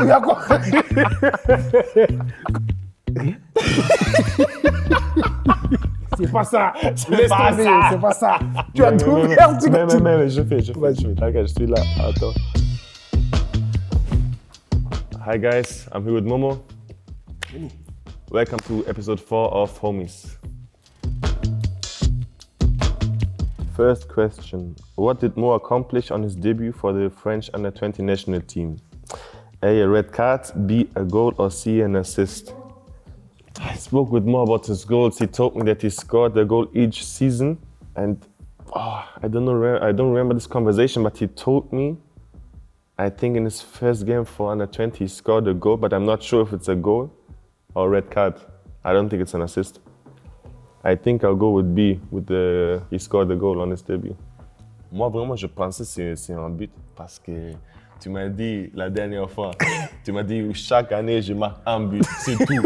Il y a quoi? C'est pas ça. Laisse tomber, c'est pas ça. Tu as tout perdu. Mais je fais. T'inquiète, je suis là. Attends. Hi guys, I'm here with Momo. Welcome to episode 4 of Homies. First question. What did Mo accomplish on his debut for the French under-20 national team? A red card, B, a goal, or C, an assist? I spoke with Mo about his goals. He told me that he scored a goal each season. And I don't remember this conversation, but he told me, I think in his first game for under-20, he scored a goal, but I'm not sure if it's a goal or a red card. I don't think it's an assist. I think I'll go with B, he scored a goal on his debut. Moi, vraiment, je pensais que c'est un but parce que tu m'as dit la dernière fois, tu m'as dit chaque année, je marque un but, c'est tout.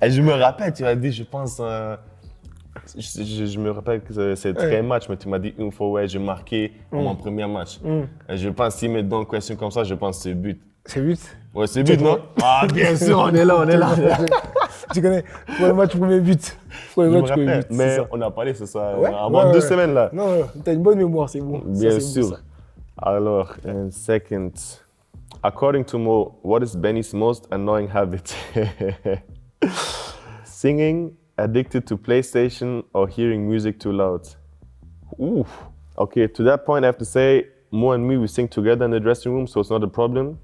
Et je me rappelle, tu m'as dit, je pense, je me rappelle que c'est très match, mais tu m'as dit une fois, ouais, j'ai marqué mon premier match. Et je pense, s'il met dans une question comme ça, je pense que c'est but. C'est but? Ouais, c'est but, non? Ah, bien sûr, on est là. Tu connais, premier match, premier but. Mais on a parlé, c'est ça, avant 2 semaines là. Non, t'as une bonne mémoire, c'est bon. Bien sûr. Alors, second, according to Mo, what is Benny's most annoying habit? Singing, addicted to PlayStation, or hearing music too loud? Ooh. Okay, to that point, I have to say, Mo and me, we sing together in the dressing room, so it's not a problem.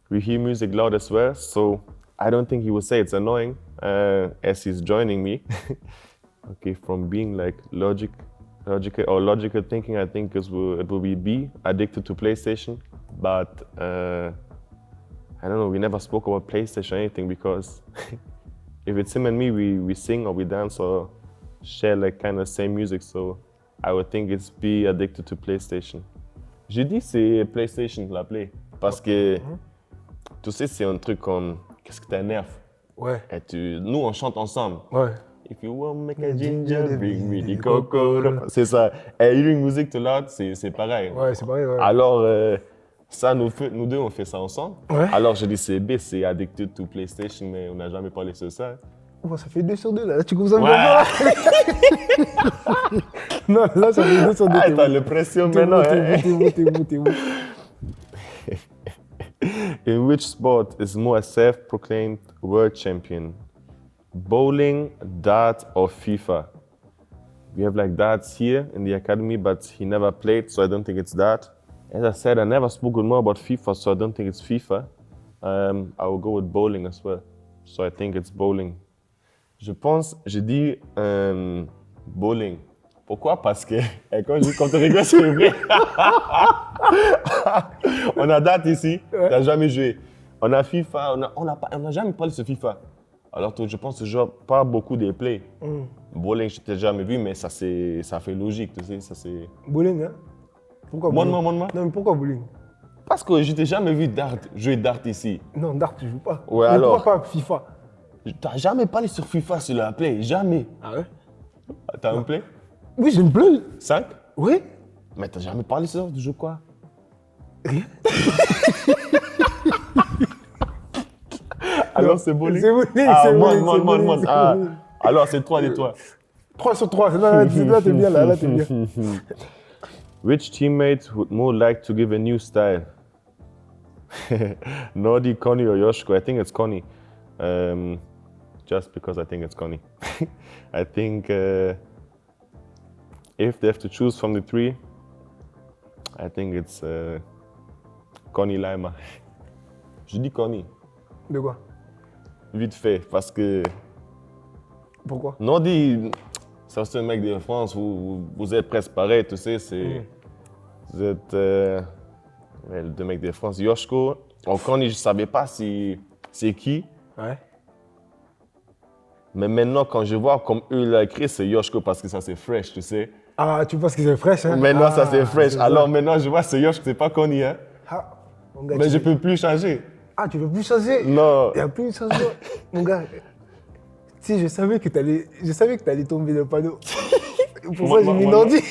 We hear music loud as well, so I don't think he will say it's annoying as he's joining me. Okay, from being like logical thinking, I think it will be B, addicted to PlayStation. But I don't know, we never spoke about PlayStation or anything because if it's him and me, we sing or we dance or share like kind of same music. So I would think it's B, addicted to PlayStation. J'ai dit c'est PlayStation la Play parce que tu sais, c'est un truc comme qu'est-ce que t'énerve. Ouais. Et nous, on chante ensemble. Ouais. If you want make a ginger, bring me the cocoa. C'est ça. Et hearing music too loud, c'est pareil. Ouais, c'est pareil, ouais. Alors, ça, nous deux, on fait ça ensemble. Ouais. Alors, je dis c'est B, c'est addicted to PlayStation, mais on n'a jamais parlé sur ça. Oh, ça fait 2 sur 2 là, tu commences à me dire. Non, là, ça fait 2 sur 2. Ah, t'as l'impression maintenant. T'es bon. In which sport is Mo a self-proclaimed world champion? Bowling, dart, or FIFA? We have like darts here in the academy, but he never played, so I don't think it's dart. As I said, I never spoke more about FIFA, so I don't think it's FIFA. I will go with bowling as well, so I think it's bowling. J'ai dit bowling. Pourquoi? Parce que quand tu rigoles, c'est vrai. On a date ici, t'as jamais joué. On a FIFA, on n'a jamais parlé de FIFA. Alors je pense que je joue pas beaucoup de play. Bowling, je t'ai jamais vu, mais ça fait logique, tu sais, ça c'est... Bowling, hein? Pourquoi bowling? Montre-moi. Non, mais pourquoi bowling? Parce que je t'ai jamais vu jouer dart ici. Non, dart, tu joues pas. Ouais, mais alors... pourquoi pas FIFA? T'as jamais parlé sur FIFA, sur la play, jamais. Ah ouais? T'as un play? Oui, j'ai une play. 5? Oui. Mais t'as jamais parlé sur ça, tu joues quoi? Rien. Alors c'est bowling? C'est bowling, ah, c'est montre. bowling. Ah, alors c'est 3 des toi. 3 sur 3, là t'es bien, là t'es bien. Which teammate would more like to give a new style? Nordi, Connie, or Yoshko? I think it's Connie. Just because I think it's Connie. I think if they have to choose from the 3, I think it's Connie Lima. Je dis Connie. De quoi? Vite fait, parce que... Pourquoi? Nordi, c'est aussi un mec de France, vous êtes presque pareil, tu sais, vous êtes les 2 mecs de France. Yoshko, Connie, je ne savais pas c'est qui. Ouais. Mais maintenant, quand je vois comme eux l'ont écrit, c'est Yoshko parce que ça c'est fresh, tu sais. Ah, tu penses que c'est fresh, hein? Maintenant, ça c'est fresh. Alors maintenant, je vois c'est Yoshko, c'est pas Connie, hein. Ah, mon gars, mais je peux plus changer. Ah, tu veux plus changer? Non. Il n'y a plus de changement. Mon gars, si je savais que t'allais tomber le panneau. Pour ça, j'ai mis Nordi.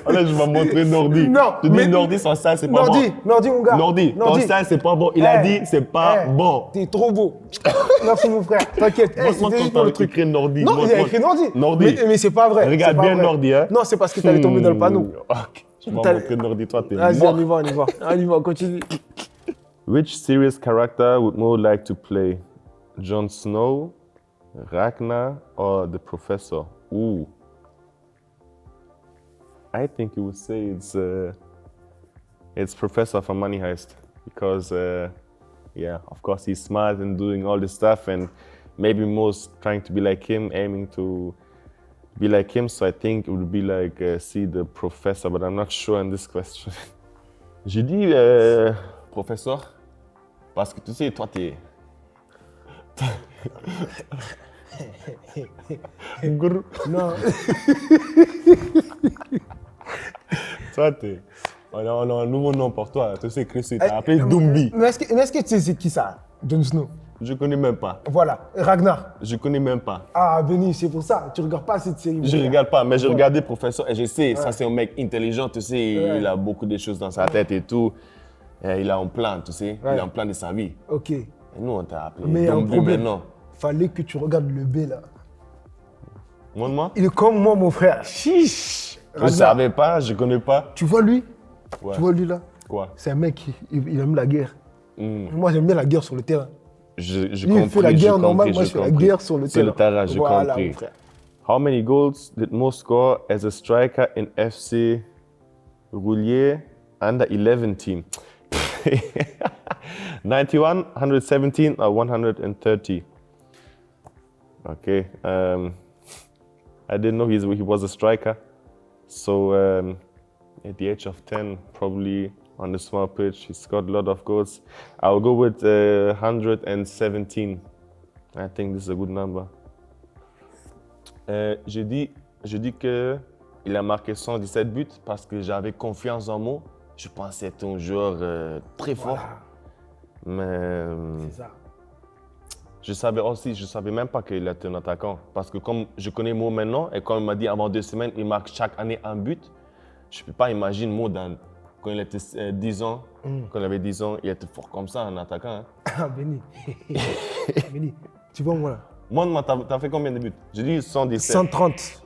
Là, je vais montrer Nordi. Non, Tu dis mais- Nordi, son style, c'est pas Nordi, bon. Nordi, mon gars. Nordi, ton style, c'est pas bon. Il a dit, c'est pas bon. T'es trop beau. Merci, mon frère. T'inquiète. Montre-moi C'était juste quand pour le t'as truc. écrit Nordi. Non, il a Montre-moi. écrit Nordi. Nordi. Mais c'est pas vrai. Regarde c'est pas bien vrai. Nordi, hein. Non, c'est parce que t'allais tomber dans le panneau. Ok, je vais T'as- montrer Nordi, toi, t'es Vas-y, mort. on y va, on y va. On y va, continue. Which series character would more like to play? Jon Snow, Ragnar, or the Professor? Ooh. I think you would say it's Professor from Money Heist because, yeah, of course he's smart and doing all this stuff, and maybe most trying to be like him, aiming to be like him. So I think it would be like see the Professor, but I'm not sure in this question. J'ai dit Professeur parce que tu sais, toi t'es Non. toi t'es on a un nouveau nom pour toi. Tu sais, Chris, t'as appelé Dumbi. Mais est-ce que tu sais c'est qui ça? Jon Snow. Je connais même pas. Voilà. Ragnar. Je connais même pas. Ah, Benny, c'est pour ça. Tu regardes pas cette série. mon Je frère. regarde pas, mais je Voilà. regardais Professeur et je sais, ça c'est un mec intelligent, tu sais, Ouais. il a beaucoup de choses dans sa tête et tout. Et il a un plan, tu sais, Ouais. il a un plan de sa vie. Ok. Et nous, on t'a appelé Mais il y a un Dumbi problème. maintenant. Fallait que tu regardes le B là. Moi, Il est comme moi, mon frère. Chiche. je savais pas, je connais pas. Tu vois lui? Ouais. Tu vois lui là? Quoi? C'est un mec, il aime la guerre. Hmm. Moi, j'aime bien la guerre sur le terrain. J'ai Lui, compris, il fait la j'ai guerre compris, normale, moi, j'ai je fais la compris. guerre sur le terrain. Sur le terrain, j'ai Voilà, compris. mon frère. How many goals did Mo score as a striker in FC Roulier under 11 team? 91, 117, or 130? Okay. I didn't know he was a striker. So at the age of 10, probably on the small pitch, he scored a lot of goals. I'll go with 117. I think this is a good number. Je dis qu'il a marqué 117 buts parce que j'avais confiance en moi. Je pensais être un joueur très fort. Mais C'est ça. je savais même pas qu'il était un attaquant. Parce que comme je connais Mo maintenant, et comme il m'a dit avant 2 semaines, il marque chaque année un but. Je ne peux pas imaginer Mo quand il était 10 ans. Quand il avait 10 ans, il était fort comme ça, un attaquant. Hein. Ah, Benny. Benny, tu vois moi là? Moi, t'as fait combien de buts? J'ai dit 117. 130.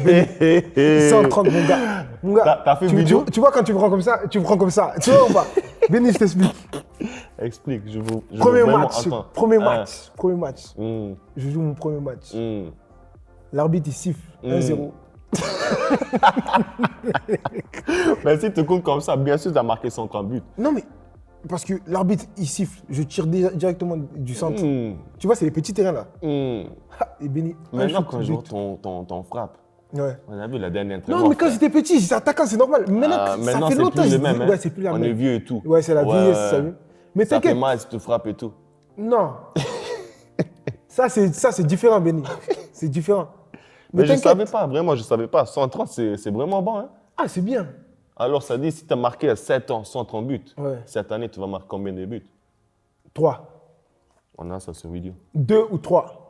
Benny, 130, mon gars. Mon gars, T'as fait tu, vidéo? tu vois quand tu prends comme ça, tu prends comme ça. Tu vois ou pas? Benny, je t'explique. Explique, je veux Premier vraiment match. entendre. Premier Ah. match. Premier match. Hmm, Je joue mon premier match. hmm. L'arbitre, il siffle 1-0. Mais si tu comptes comme ça, bien sûr, tu as marqué 50 buts. Non, mais parce que l'arbitre, il siffle. Je tire directement du centre. Hmm, Tu vois, c'est les petits terrains là. hmm. Ah, et Benny, un Maintenant, shoot, quand je vois but. ton frappe, Ouais. on a vu la dernière Non, entraînement. mais quand j'étais petit, j'étais attaquant, c'est normal. Maintenant, ça maintenant fait c'est longtemps. plus je le même. dis- Hein. Ouais, c'est plus la On même. est vieux et tout. Ouais, c'est la vieillesse, ça vu. Mais Ça fait t'inquiète. mal si tu frappes et tout. Non. ça, c'est différent, Benny. C'est différent. Mais je ne t'inquiète. savais pas, vraiment, je ne savais pas. 130, c'est vraiment bon. Hein. Ah, c'est bien. Alors, ça dit, si tu as marqué à 7 ans 130 buts, Ouais. cette année, tu vas marquer combien de buts? 3. On a ça sur vidéo. 2 ou 3.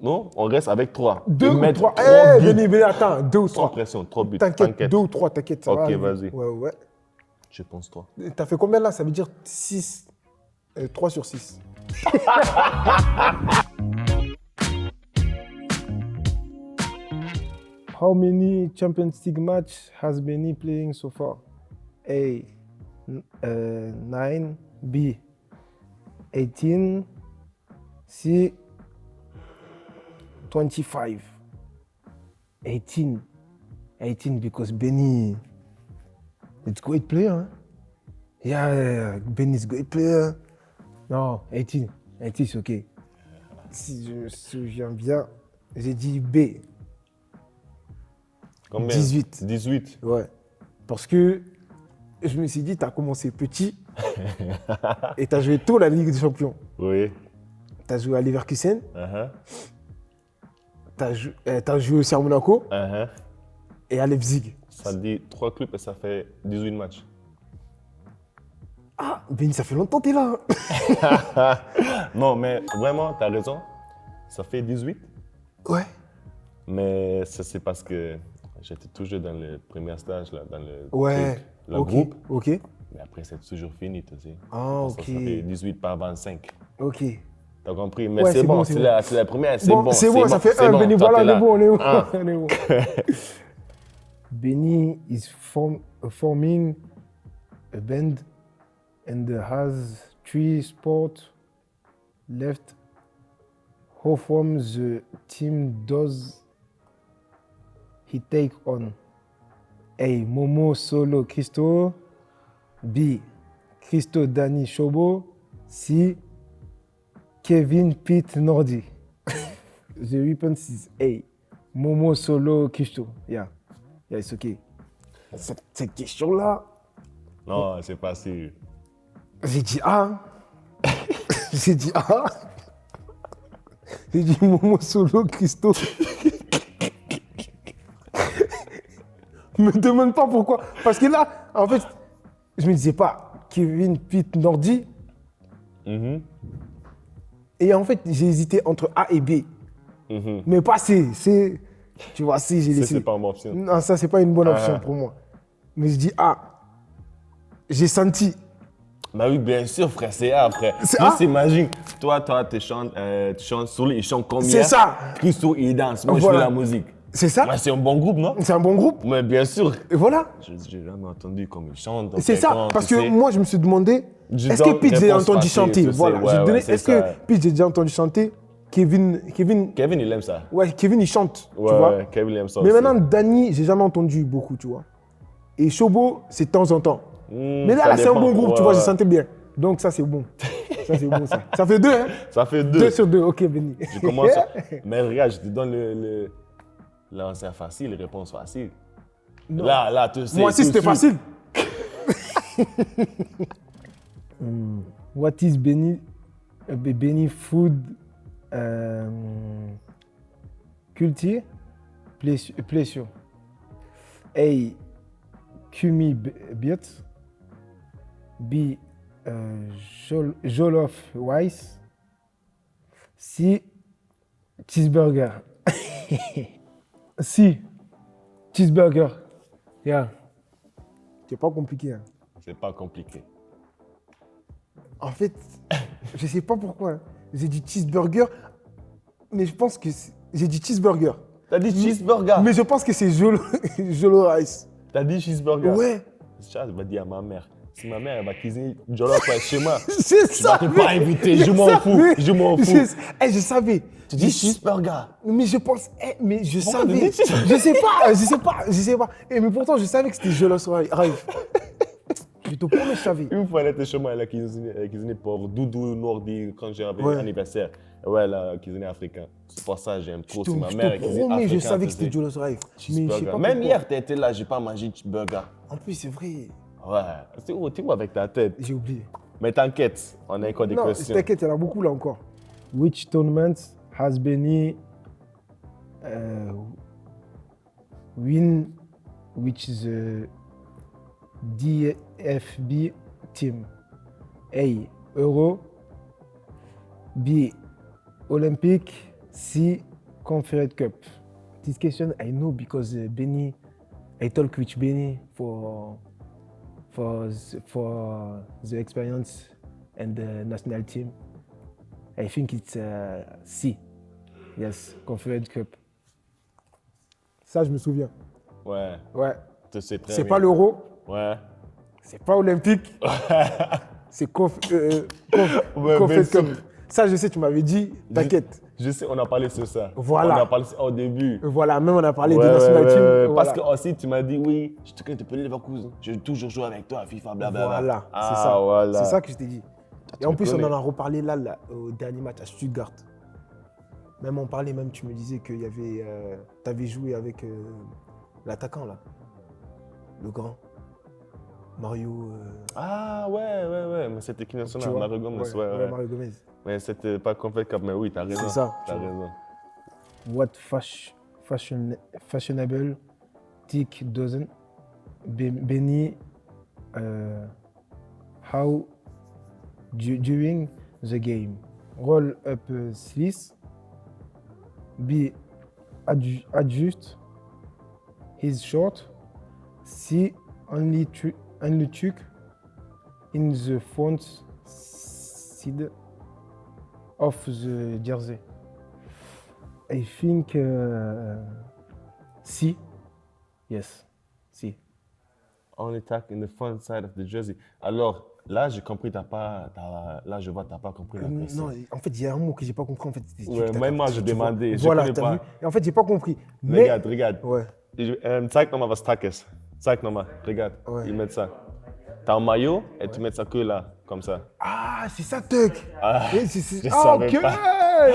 Non, on reste avec 3. 2 ou 3. trois Eh, buts. Benny, attends. 2 ou Sans 3. pression, 3 buts. T'inquiète. 2 ou 3, t'inquiète. Ça Ok, va arriver. vas-y. Ouais, ouais. Je pense 3. T'as fait combien là? Ça veut dire 6. 3 sur 6. How many Champions League match has Benny playing so far? A. 9. B. 18. C. 25. 18. 18 because Benny is great player. Huh? Yeah, Benny's great player. Non, 18. 18, c'est OK. Si je me souviens bien, j'ai dit B. Combien? 18. 18. Ouais. Parce que je me suis dit, tu as commencé petit et tu as joué toute la Ligue des Champions. Oui. Tu as joué à Leverkusen, Uh-huh. tu as joué aussi à Monaco Uh-huh. et à Leipzig. Ça dit 3 clubs et ça fait 18 matchs. Ah, Benny, ça fait longtemps que tu es là. Hein. Non, mais vraiment, tu as raison. Ça fait 18. Ouais. Mais ça, c'est parce que J'étais toujours dans le premier stage, là, dans le, Ouais. truc, le Ok, groupe. Ok. Mais après, c'est toujours fini, tu sais. Ah, Parce que ok. Ça fait 18 par 25. Ok. T'as compris? Mais Ouais, c'est c'est bon, bon, c'est c'est bon. la première, c'est bon. C'est bon, ça fait c'est un. bon, Benny, toi, voilà, t'es on est là. bon, on est bon. Un. On est bon. Benny is forming a band and has 3 sports left. How from the team does he take on? A. Momo Solo Christo. B. Christo Danny Shobo. C. Kevin Pete Nordi. The response is A. Momo Solo Christo. Yeah, it's okay. Cette question-là, Non, c'est facile. j'ai dit A. J'ai dit A. J'ai dit Momo Solo Christo. Me demande pas pourquoi. Parce que là, en fait, je me disais pas Kevin Pete Nordi. Mhm. Et en fait, j'ai hésité entre A et B. Mhm. Mais pas C. C, tu vois, C, j'ai Ça, laissé. c'est pas mon option. Non, ça, c'est pas une bonne option Ah. pour moi. Mais je dis A. J'ai senti. Bah oui, bien sûr, frère, c'est A, frère. C'est Juste A? imagine, toi, tu chantes Soul, il chante combien? C'est ça. Christo, il danse. Moi, Voilà. je fais la musique. C'est ça? Ouais, c'est un bon groupe, non? C'est un bon groupe. Mais bien sûr. Et voilà. J'ai jamais entendu comme il chante. donc C'est ça. quand, Parce tu que sais, moi, je me suis demandé, Je est-ce que donne Pete, j'ai réponse entendu facile, chanter? tu sais, Voilà. ouais, J'ai donné, ouais, c'est est-ce que ça. Pete, j'ai déjà entendu chanter? Kevin, Kevin, il aime ça. ouais, Kevin, il chante, Ouais, tu vois. ouais, Kevin, il aime ça Mais aussi. maintenant, Danny, j'ai jamais entendu beaucoup, tu vois. Et Shobo, c'est de temps en temps. Mais ça là, c'est un dépend. bon groupe, tu Ouais, vois, je ouais. sentais bien. Donc ça, c'est bon. Ça, c'est bon, ça. Ça fait 2, hein? Ça fait 2. 2 sur 2, ok, Benny. Je commence. Mais regarde, je te donne l'ansa facile, réponse facile. Non. Là, tu sais. Moi aussi, tout de c'était suite. facile. What is Benny food culture? Pleasure. A. Kumi beet. B. Jollof rice. C. Cheeseburger. C. Cheeseburger. Yeah. C'est pas compliqué. Hein. C'est pas compliqué. En fait, je sais pas pourquoi. Hein. J'ai dit cheeseburger, mais je pense que j'ai dit cheeseburger. T'as dit cheeseburger. Mais je pense que c'est Jollo rice. T'as dit cheeseburger. Ouais. Ça, je vais dire à ma mère. Si ma mère elle va cuisiner jollof rice chez moi, C'est ça. tu vas pas inviter, je m'en fous. Je m'en fous. Je savais. Tu dis cheeseburger. Mais je pense, mais je Pourquoi savais. tu dis ça? Je sais pas. Mais pourtant, je savais que c'était Jollo rice. Je te promets, je savais. Une fois, elle était chez moi, elle a cuisiné pour Doudou Nordi quand j'avais Ouais. anniversaire. Ouais, elle a cuisiné africain. C'est pour ça que j'aime trop. Je Si ma te mère elle cuisine promets, africain. je savais que tu c'était sais. Jollo rice. Mais je sais Cheeseburger. pas Même pourquoi. hier, t'étais là, j'ai pas mangé de burger. En plus, c'est vrai. Ouais, tu vois avec ta tête. J'ai oublié. Mais t'inquiète, on a encore des Non, questions. t'inquiète, il y en a beaucoup là encore. Which tournament has Benny win which the DFB team? A. Euro. B. Olympic. C. Confederate Cup. This question I know because Benny, I talk with Benny for the experience and the national team. I think it's C. Yes, Confederate Cup. Ça, je me souviens. Ouais, Ouais. tu sais très C'est bien. pas l'euro, Ouais. c'est pas olympique. C'est Ouais, Confederate bien Cup. sûr. Ça, je sais, tu m'avais dit, t'inquiète. Je sais, on a parlé sur ça. Voilà. On a parlé au début. Voilà, même on a parlé Ouais, des national ouais, team. ouais, Voilà. Parce que aussi, tu m'as dit, oui, je te connais depuis Leverkusen. J'ai toujours joué avec toi à FIFA, blablabla. Voilà, Ah, c'est ça. voilà. C'est ça que je t'ai dit. Et en me plus, on connais. en a reparlé là, au dernier match à Stuttgart. Même on parlait, même tu me disais que tu avais joué avec l'attaquant là, le grand, Mario. Ah, ouais. Mais c'était qui Tu national, vois? Mario Gomez, ouais. Mario Gomez. Mais c'était pas Confederate Cup, mais oui, t'as raison. C'est ça, T'as tu vois. raison. What fashionable tick doesn't Benny how during the game? Roll up sleeves. B. Adjust he's short. C. Only tuck in the front side of the jersey. I think C. Yes, C. Only tuck in the front side of the jersey. Alors, là, j'ai compris, là, je vois, t'as pas compris la question. Non, en fait, il y a un mot que j'ai pas compris. En fait, Ouais, même moi, je demandais. Voilà, je connais t'as pas. vu. Et en fait, j'ai pas compris. Mais Regarde. ouais. Zeig nochmal, was Tuck ist. Zeig nochmal, regarde. Ouais. Ils mettent ça. T'as un maillot et tu mets ça que là, comme ça. Ah, c'est ça, Tuck. Ah, Et je ah, savais ok. pas.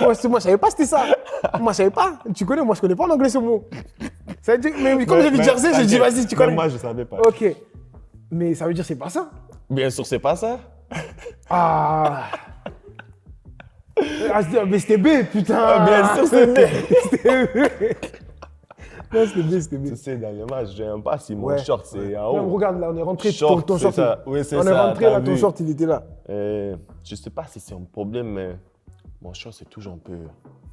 Moi, je savais pas que c'était ça. Moi, je savais pas. Tu connais, moi, je connais pas en anglais ce mot. Ça veut dire, mais comme j'ai vu jersey, j'ai dit, vas-y, tu connais. Même moi, je savais pas. Ok. Mais ça veut dire c'est pas ça. Bien sûr, c'est pas ça. Ah. Mais c'était B, putain. Bien sûr, c'est B. C'était B. Non, c'était B. Tu sais, dans le match, j'aime pas si mon Ouais. short, c'est en Non, haut. regarde, là, on est rentré. Short, ton c'est short. ça. Oui, c'est on ça, est rentré, t'as là, ton vu. short, il était là. Je sais pas si c'est un problème, mais mon short, c'est toujours un peu.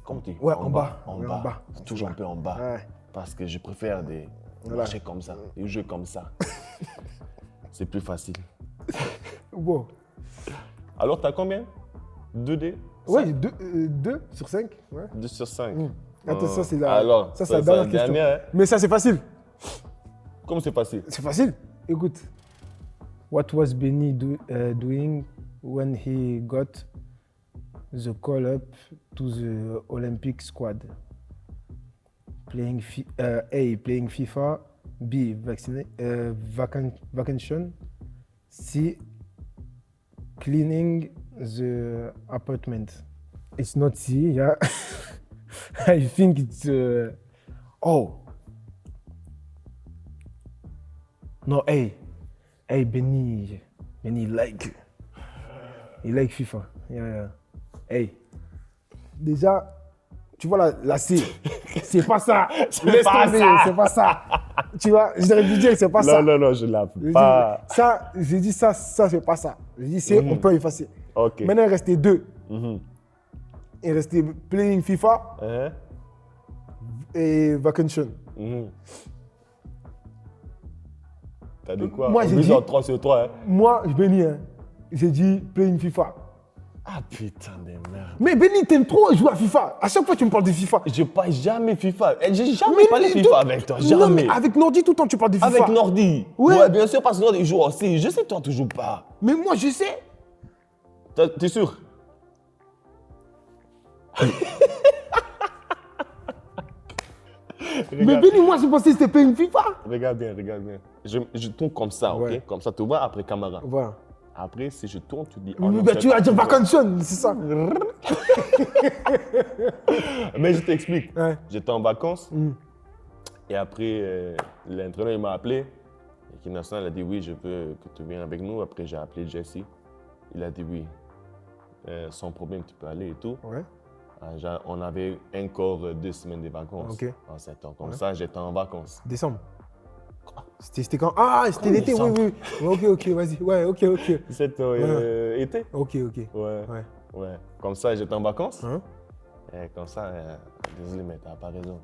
Comment tu dis? Ouais, en bas. En Ouais, en bas. bas. C'est toujours un peu en bas. Ouais. Parce que je préfère des marcher comme ça, des jeux comme ça. C'est plus facile. Bon. Alors, t'as combien? 2D? Ouais, 2 sur 5. Ouais. 2 sur 5. Attends, ça, c'est la, Alors, ça, c'est la dernière question. hein. Mais ça, c'est facile. Comme c'est facile. C'est facile. Écoute. What was Benny doing when he got the call up to the Olympic squad? Playing A. Playing FIFA. B. Vacation. C. Cleaning the apartment. It's not C, yeah. I think it's oh. No, A. Hey, Benny like. Il like FIFA. Yeah. Hey. Déjà, tu vois la C. C'est pas ça. Laisse pas tomber, ça. c'est pas ça. Tu vois, j'aurais dû dire que c'est pas ça. Non, je l'ai J'ai pas. dit, ça, j'ai dit ça, c'est pas ça. J'ai dit c'est, on peut effacer. Ok. Maintenant, il restait 2. Mhm. Il restait playing FIFA Hein? et vacation. Mhm. T'as dit quoi? Moi, j'ai On mise dit- en 3 sur 3. Hein? Moi, Benny, hein, j'ai dit playing FIFA. Ah putain de merde. Mais Benny, t'aimes trop jouer à FIFA. À chaque fois, tu me parles de FIFA. Je parle jamais FIFA. J'ai jamais parlé mais FIFA tout- avec toi. Non, Jamais. mais avec Nordi, tout le temps, tu parles de FIFA. Avec Nordi. Ouais. Bien sûr, parce que Nordi joue aussi. Je sais, toi, tu joues pas. Mais moi, je sais. T'es sûr? Mais Benny, moi, je pensais que c'était playing FIFA. Regarde bien. Je tourne comme ça, Ouais. ok? Comme ça, tu vois, après Camara. Voilà. Après, si je tourne, tu dis. Bah, tu vas dire vacation, c'est ça. Mais je t'explique. Ouais. J'étais en vacances. Et après, l'entraîneur il m'a appelé. L'équipe nationale a dit oui, je veux que tu viennes avec nous. Après, j'ai appelé Jesse. Il a dit oui. Sans problème, tu peux aller et tout. Ouais. On avait encore 2 semaines de vacances. Ok. En septembre. Comme ça, j'étais en vacances. Décembre. C'était quand? Ah, c'était l'été, oui, décembre. oui. Ok, vas-y. Ouais, ok. 17 été? Ok. Ouais. Comme ça, j'étais en vacances. Hein? Et comme ça, désolé, mais t'as pas raison.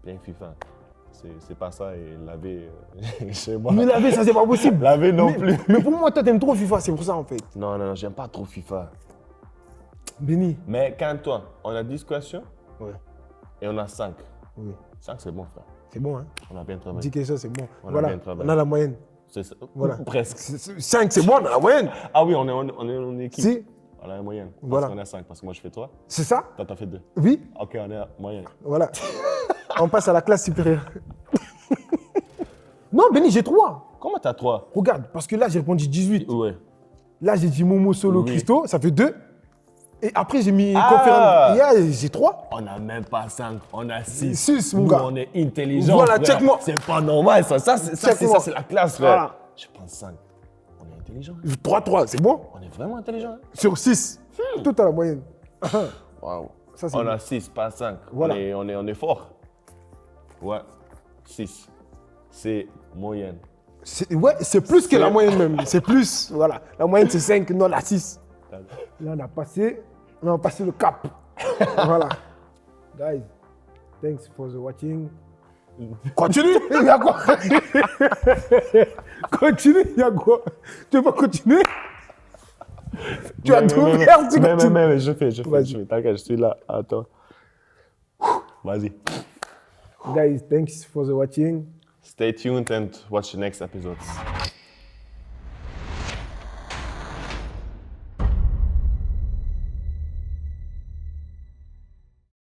Bien FIFA. C'est pas ça et laver chez moi. Mais laver, ça, c'est pas possible. Laver non Mais- plus. Mais pour moi, toi, t'aimes trop FIFA, c'est pour ça, en fait. Non, j'aime pas trop FIFA. Benny. Mais quand toi, on a 10 questions Ouais. et on a 5. Oui. 5, c'est bon, frère. C'est bon, hein? On a bien travaillé. 10 questions, c'est bon. On a Voilà, bien travaillé. on a la moyenne. C'est ça. Voilà. Presque. 5, c'est bon, on a la moyenne. Ah oui, on est en équipe. Si, On a la moyenne. Voilà. Parce qu'on a 5. Parce que moi, je fais 3. c'est ça? Toi, t'as fait 2. Oui, Ok, on est à moyenne. voilà. On passe à la classe supérieure. Non, Benny, j'ai 3. Comment t'as 3? Regarde, parce que là, j'ai répondu 18. Ouais. Là, j'ai dit Momo, Solo, Oui. Christo, ça fait 2. Et après, j'ai mis Ah. conférence. Hier, j'ai 3. On n'a même pas 5, on a 6. 6, mon Nous, gars. on est intelligent. Voilà, frère. check-moi. C'est pas normal, ça. Check-moi. C'est la classe, frère. Voilà. Je pense 5. On est intelligent. 3, c'est bon. On est vraiment intelligent. Hein? Sur 6. Tout à la moyenne. Waouh. Ça, c'est On bon. a 6, pas 5. Voilà. On est fort. Ouais. 6. C'est moyenne. Ouais, c'est plus que la moyenne même. C'est plus. Voilà. La moyenne, c'est 5, non, la 6. Là, on a passé le cap. Voilà. Guys, thanks for the watching. Continue, il y a quoi? Continue, il y a quoi? Tu veux pas continuer? Tu vas tout faire, tu continues. Mais, je fais. Vas-y. T'inquiète, je suis là. Attends. Vas-y. Guys, thanks for the watching. Stay tuned and watch the next episodes.